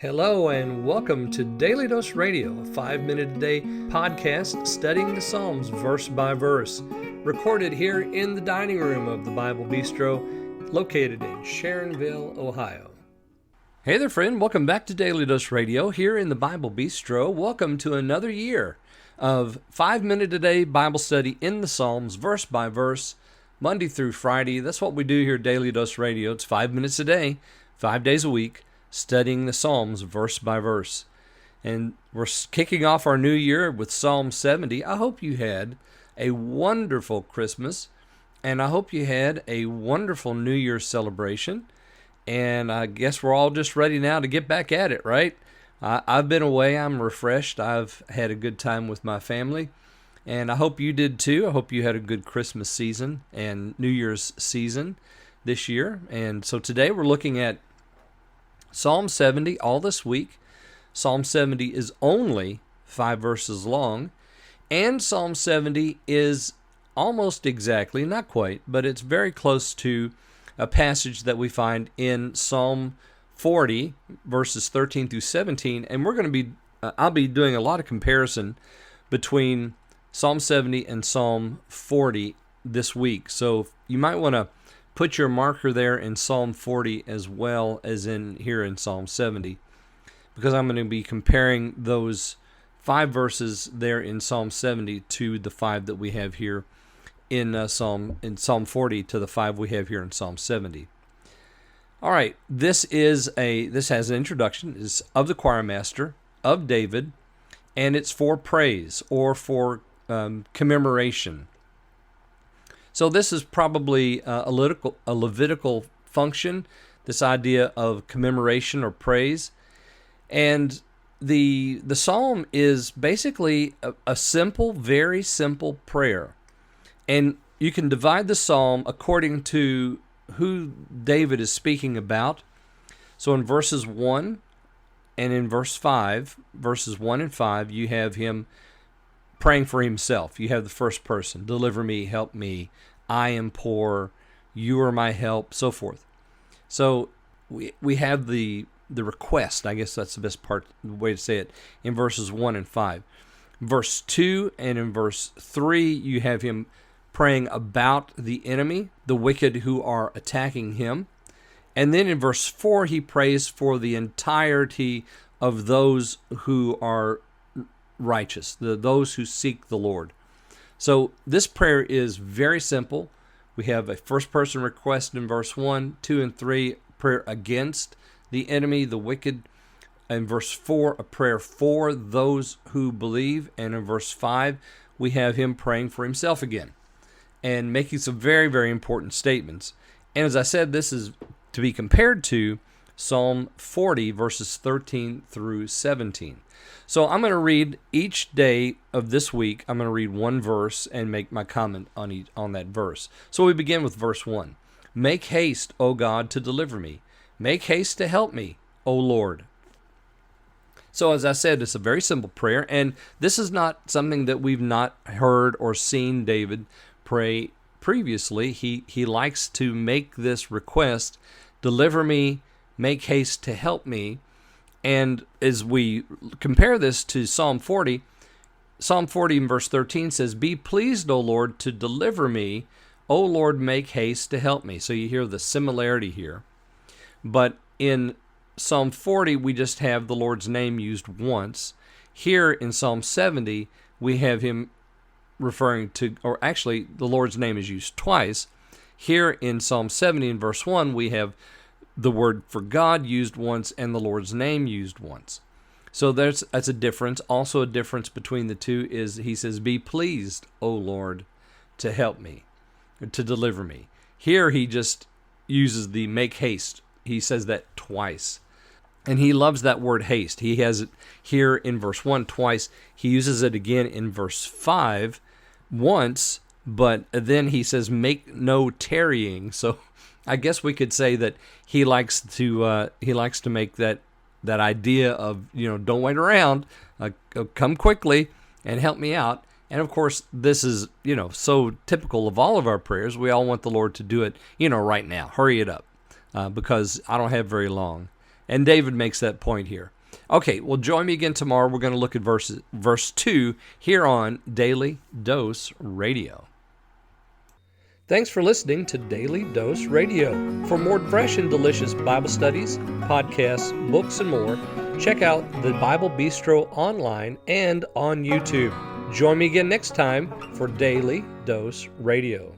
Hello and welcome to Daily Dose Radio, a 5-minute-a-day podcast studying the Psalms verse by verse, recorded here in the dining room of the Bible Bistro, located in Sharonville, Ohio. Hey there, friend. Welcome back to Daily Dose Radio here in the Bible Bistro. Welcome to another year of 5-minute-a-day Bible study in the Psalms, verse by verse, Monday through Friday. That's what we do here at Daily Dose Radio. It's 5 minutes a day, 5 days a week, studying the Psalms verse by verse. And we're kicking off our new year with Psalm 70. I hope you had a wonderful Christmas, and I hope you had a wonderful New Year's celebration. And I guess we're all just ready now to get back at it, right? I've been away. I'm refreshed. I've had a good time with my family, and I hope you did too. I hope you had a good Christmas season and New Year's season this year. And so today we're looking at Psalm 70 all this week. Psalm 70 is only 5 verses long, and Psalm 70 is almost exactly, not quite, but it's very close to a passage that we find in Psalm 40, verses 13 through 17, and we're going to be, I'll be doing a lot of comparison between Psalm 70 and Psalm 40 this week. So you might want to put your marker there in Psalm 40 as well as in here in Psalm 70, because I'm going to be comparing those 5 verses there in Psalm 70 to the 5 that we have here in Psalm 40 to the 5 we have here in Psalm 70. All right, this has an introduction. It's of the choir master of David, and it's for praise or for commemoration. So this is probably a Levitical function, this idea of commemoration or praise. And the psalm is basically a simple, very simple prayer. And you can divide the psalm according to who David is speaking about. So in verses 1 and in verses 1 and 5, you have him praying for himself. You have the first person, deliver me, help me, I am poor, you are my help, so forth. So we have the request, I guess that's the best part, the way to say it, in verses 1 and 5. Verse 2 and in verse 3, you have him praying about the enemy, the wicked who are attacking him. And then in verse 4, he prays for the entirety of those who are righteous, those who seek the Lord. So this prayer is very simple. We have a first-person request in verse 1, 2, and 3, prayer against the enemy, the wicked. In verse 4, a prayer for those who believe. And in verse 5, we have him praying for himself again and making some very, very important statements. And as I said, this is to be compared to Psalm 40, verses 13 through 17. So I'm going to read each day of this week. I'm going to read one verse and make my comment on that verse. So we begin with verse 1. Make haste, O God, to deliver me. Make haste to help me, O Lord. So as I said, it's a very simple prayer, and this is not something that we've not heard or seen David pray previously. He likes to make this request, deliver me, make haste to help me. And as we compare this to Psalm 40 in verse 13 says, be pleased, O Lord, to deliver me. O Lord, make haste to help me. So you hear the similarity here. But in Psalm 40, we just have the Lord's name used once. Here in Psalm 70, we have him referring to, or actually the Lord's name is used twice. Here in Psalm 70 in verse 1, we have the word for God used once and the Lord's name used once. So that's a difference. Also a difference between the two is he says, be pleased, O Lord, to help me, to deliver me. Here he just uses the make haste. He says that twice. And he loves that word haste. He has it here in verse 1 twice. He uses it again in verse 5 once, but then he says, make no tarrying. So I guess we could say that he likes to make that idea of, don't wait around, come quickly and help me out. And of course, this is, so typical of all of our prayers. We all want the Lord to do it, right now. Hurry it up, because I don't have very long. And David makes that point here. Okay, well, join me again tomorrow. We're going to look at verse 2 here on Daily Dose Radio. Thanks for listening to Daily Dose Radio. For more fresh and delicious Bible studies, podcasts, books, and more, check out the Bible Bistro online and on YouTube. Join me again next time for Daily Dose Radio.